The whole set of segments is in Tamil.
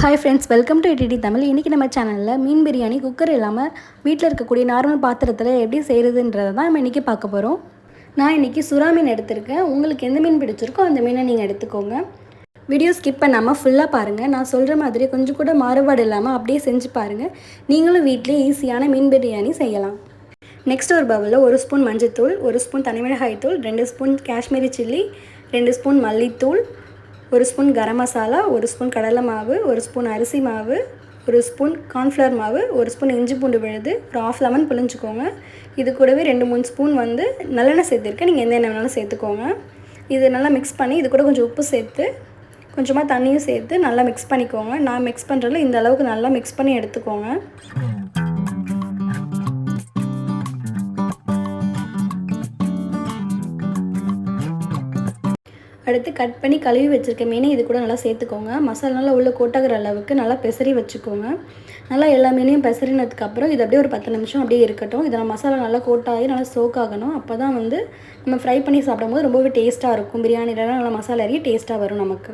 Hi friends, welcome to ETT Tamil. இன்றைக்கி நம்ம சேனலில் மீன் பிரியாணி குக்கர் இல்லாமல் வீட்டில் இருக்கக்கூடிய நார்மல் பாத்திரத்தில் எப்படி செய்கிறதுன்றதை தான் நம்ம இன்றைக்கி பார்க்க போகிறோம். நான் இன்றைக்கி சுறா மீன் எடுத்திருக்கேன். உங்களுக்கு எந்த மீன் பிடிச்சிருக்கோ அந்த மீனை நீங்கள் எடுத்துக்கோங்க. வீடியோ ஸ்கிப் பண்ணாமல் ஃபுல்லாக பாருங்கள். நான் சொல்கிற மாதிரி கொஞ்சம் கூட மாறுபாடு இல்லாமல் அப்படியே செஞ்சு பாருங்கள். நீங்களும் வீட்டிலே ஈஸியான மீன் பிரியாணி செய்யலாம். நெக்ஸ்ட் ஒரு பவுலில் 1 ஸ்பூன் மஞ்சள்தூள், 1 ஸ்பூன் தனிமிளகாய் தூள், 2 ஸ்பூன் காஷ்மீரி சில்லி, 2 ஸ்பூன் மல்லித்தூள், 1 ஸ்பூன் கரம் மசாலா, 1 ஸ்பூன் கடலை மாவு, 1 ஸ்பூன் அரிசி மாவு, 1 ஸ்பூன் கார்ன்ஃப்ளவர் மாவு, 1 ஸ்பூன் இஞ்சி பூண்டு விழுது, ஒரு ஆஃப் லெமன் புழிஞ்சிக்கோங்க. இது கூடவே 2-3 ஸ்பூன் நல்லெண்ணெய் சேர்த்துருக்கேன். நீங்கள் எந்த எண்ணெய் வேணாலும் சேர்த்துக்கோங்க. இது நல்லா மிக்ஸ் பண்ணி இது கூட கொஞ்சம் உப்பு சேர்த்து கொஞ்சமாக தண்ணியும் சேர்த்து நல்லா மிக்ஸ் பண்ணிக்கோங்க. நான் மிக்ஸ் பண்ணுறதுல இந்த அளவுக்கு நல்லா மிக்ஸ் பண்ணி எடுத்துக்கோங்க. அடுத்து கட் பண்ணி கழுவி வச்சுருக்க மீனை இது கூட நல்லா சேர்த்துக்கோங்க. மசாலா நல்லா உள்ளே கோட்டாகிற அளவுக்கு நல்லா பெசரி வச்சுக்கோங்க. நல்லா எல்லா மீனையும் பெசரினதுக்கப்புறம் இது அப்படியே ஒரு 10 நிமிஷம் அப்படியே இருக்கட்டும். இதில் மசாலா நல்லா கோட்டாகி நல்லா சோக் ஆகணும். அப்போ தான் நம்ம ஃப்ரை பண்ணி சாப்பிடும்போது ரொம்பவே டேஸ்ட்டாக இருக்கும். பிரியாணிலலாம் நல்லா மசாலா ஏறி டேஸ்ட்டாக வரும் நமக்கு.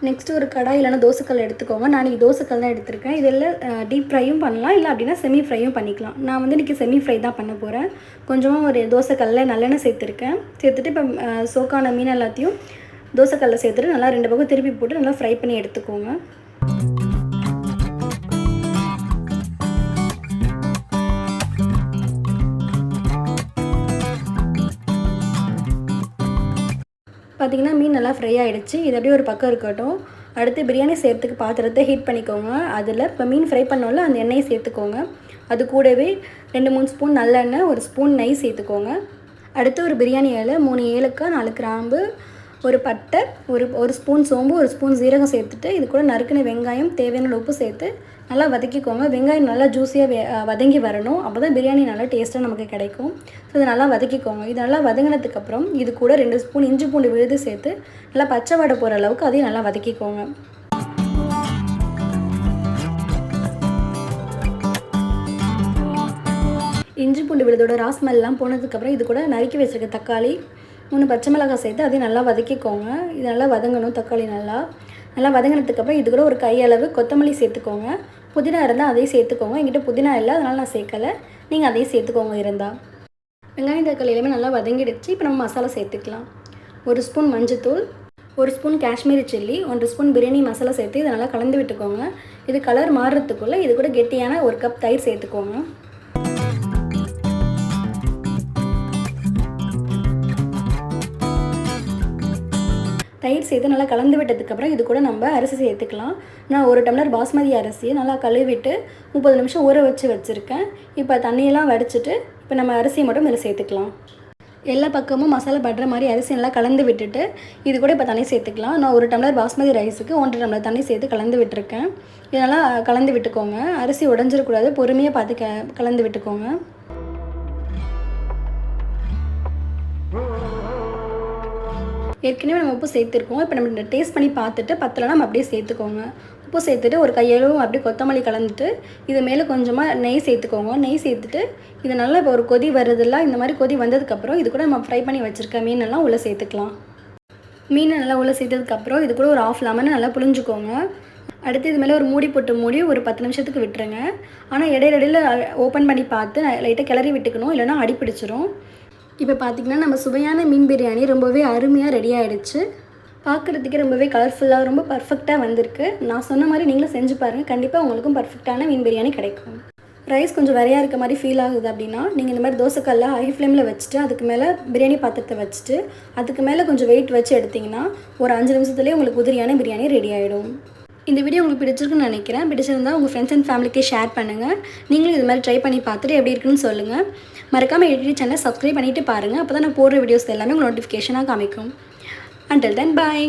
நெக்ஸ்ட்டு ஒரு கடாய் இல்லைனா தோசைக்கல் எடுத்துக்கோங்க. நான் இன்றைக்கி தோசைக்கல் தான் எடுத்திருக்கேன். இதில் டீப் ஃப்ரையும் பண்ணலாம், இல்லை அப்படின்னா செமி ஃப்ரையும் பண்ணிக்கலாம். நான் இன்றைக்கி செமி ஃப்ரை தான் பண்ண போகிறேன். கொஞ்சமாக ஒரு தோசைக்கல்லில் நல்லெண்ணெய் சேர்த்துட்டு இப்போ சோக்கான மீன் எல்லாத்தையும் தோசைக்கல்ல சேர்த்துட்டு நல்லா 2 பக்கம் திருப்பி போட்டு நல்லா ஃப்ரை பண்ணி எடுத்துக்கோங்க. பார்த்திங்கன்னா மீன் நல்லா ஃப்ரை ஆகிடுச்சு. இது அப்படியே ஒரு பக்கம் இருக்கட்டும். அடுத்து பிரியாணி செய்கிறதுக்கு பாத்திரத்தை ஹீட் பண்ணிக்கோங்க. அதில் இப்போ மீன் ஃப்ரை பண்ணோம்ல அந்த எண்ணெயை சேர்த்துக்கோங்க. அது கூடவே 2-3 ஸ்பூன் நல்லெண்ணெய், 1 ஸ்பூன் நெய் சேர்த்துக்கோங்க. அடுத்து ஒரு பிரியாணி இலை, 3 ஏலக்காய், 4 கிராம்பு, ஒரு பட்டை, ஒரு ஸ்பூன் சோம்பு, 1 ஸ்பூன் சீரகம் சேர்த்துட்டு இது கூட நறுக்கின வெங்காயம், தேவையான உப்பு சேர்த்து நல்லா வதக்கிக்கோங்க. வெங்காயம் நல்லா ஜூஸியாக வதங்கி வரணும். அப்போ தான் பிரியாணி நல்லா டேஸ்ட்டாக நமக்கு கிடைக்கும். ஸோ இதை நல்லா வதக்கிக்கோங்க. இது நல்லா வதங்கினதுக்கப்புறம் இது கூட 2 ஸ்பூன் இஞ்சி பூண்டு விழுது சேர்த்து நல்லா பச்சை வடை போகிற அளவுக்கு அதையும் நல்லா வதக்கிக்கோங்க. இஞ்சி பூண்டு விழுதோட ராஸ்மெல்லாம் போனதுக்கப்புறம் இது கூட நறுக்கி வச்சுருக்க தக்காளி, 3 பச்சை மிளகாய் சேர்த்து அதையும் நல்லா வதக்கிக்கோங்க. இது நல்லா வதங்கணும். தக்காளி நல்லா வதங்கினதுக்கப்புறம் இது கூட ஒரு கையளவு கொத்தமல்லி சேர்த்துக்கோங்க. புதினா இருந்தால் அதையும் சேர்த்துக்கோங்க. என்கிட்ட புதினா இல்லை, அதனால் நான் சேர்க்கலை. நீங்கள் அதையும் சேர்த்துக்கோங்க இருந்தால். வெங்காயம் தக்காளி எல்லாமே நல்லா வதங்கிடுச்சு. இப்போ நம்ம மசாலா சேர்த்துக்கலாம். 1 ஸ்பூன் மஞ்சள்தூள், 1 spoon Kashmiri chilli, 1 spoon biryani masala சேர்த்து இதை நல்லா கலந்து விட்டுக்கோங்க. இது கலர் மாறுறதுக்குள்ளே இது கூட கெட்டியான 1 கப் தயிர் சேர்த்துக்கோங்க. தயிர் சேர்த்து நல்லா கலந்து விட்டதுக்கப்புறம் இது கூட நம்ம அரிசி சேர்த்துக்கலாம். நான் 1 டம்ளர் பாஸ்மதி அரிசியை நல்லா கழுவிட்டு 30 நிமிஷம் ஊற வச்சுருக்கேன். இப்போ தண்ணியெல்லாம் வடிச்சிட்டு இப்போ நம்ம அரிசியை மட்டும் இதில் சேர்த்துக்கலாம். எல்லா பக்கமும் மசாலா படுற மாதிரி அரிசி நல்லா கலந்து விட்டுட்டு இது கூட இப்போ தண்ணி சேர்த்துக்கலாம். நான் 1 டம்ளர் பாஸ்மதி ரைஸுக்கு 1.5 டம்ளர் தண்ணி சேர்த்து கலந்து விட்டுருக்கேன். இதெல்லாம் கலந்து விட்டுக்கோங்க. அரிசி உடஞ்சிடக்கூடாது, பொறுமையாக பார்த்து கலந்து விட்டுக்கோங்க. ஏற்கனவே நம்ம உப்பு சேர்த்துருக்கோம். இப்போ நம்ம டேஸ்ட் பண்ணி பார்த்துட்டு பத்தலைனா நம்ம அப்படியே சேர்த்துக்கோங்க. உப்பு சேர்த்துட்டு ஒரு கையளவும் அப்படியே கொத்தமல்லி கலந்துட்டு இது மேலே கொஞ்சமாக நெய் சேர்த்துக்கோங்க. நெய் சேர்த்துட்டு இது நல்லா இப்போ ஒரு கொதி வருதில்ல, இந்த மாதிரி கொதி வந்ததுக்கப்புறம் இது கூட நம்ம ஃப்ரை பண்ணி வச்சுருக்க மீனெல்லாம் உள்ளே சேர்த்துக்கலாம். மீனை நல்லா உள்ளே சேர்த்ததுக்கப்புறம் இது கூட ஒரு ஆஃப் லெமனை நல்லா புழிஞ்சுக்கோங்க. அடுத்து இது மேலே ஒரு மூடி ஒரு 10 நிமிஷத்துக்கு விட்டுருங்க. ஆனால் இடையில ஓப்பன் பண்ணி பார்த்து லைட்டாக கிளறி விட்டுக்கணும், இல்லைனா அடி பிடிச்சிரும். இப்போ பார்த்திங்கன்னா நம்ம சுவையான மீன் பிரியாணி ரொம்பவே அருமையாக ரெடி ஆகிடுச்சு. பார்க்குறதுக்கே ரொம்பவே கலர்ஃபுல்லாக ரொம்ப பர்ஃபெக்டாக வந்திருக்கு. நான் சொன்ன மாதிரி நீங்களும் செஞ்சு பாருங்கள். கண்டிப்பாக உங்களுக்கும் பர்ஃபெக்டான மீன் பிரியாணி கிடைக்கும். ரைஸ் கொஞ்சம் வெறையாக இருக்க மாதிரி ஃபீல் ஆகுது அப்படின்னா நீங்கள் இந்த மாதிரி தோசைக்கல்ல ஹை ஃப்ளேமில் வச்சுட்டு அதுக்கு மேலே பிரியாணி பாத்திரத்தை வச்சுட்டு அதுக்கு மேலே கொஞ்சம் வெயிட் வச்சு எடுத்திங்கன்னா ஒரு 5 நிமிஷத்துலேயே உங்களுக்கு உதிரியான பிரியாணி ரெடி ஆகிடும். இந்த வீடியோ உங்களுக்கு பிடிச்சிருக்குன்னு நினைக்கிறேன். பிடிச்சிருந்தால் உங்கள் ஃப்ரெண்ட்ஸ் அண்ட் ஃபேமிலிக்கே ஷேர் பண்ணுங்கள். நீங்களும் இது மாதிரி ட்ரை பண்ணி பார்த்துட்டு எப்படி இருக்குன்னு சொல்லுங்கள். மறக்காமல் ETT சேனலை சப்ஸ்கிரைப் பண்ணிவிட்டு பாருங்கள். அப்போ தான் நான் போடுற வீடியோஸ் எல்லாமே உங்களுக்கு நோட்டிஃபிகேஷனாக காமிக்கும். Until then, bye.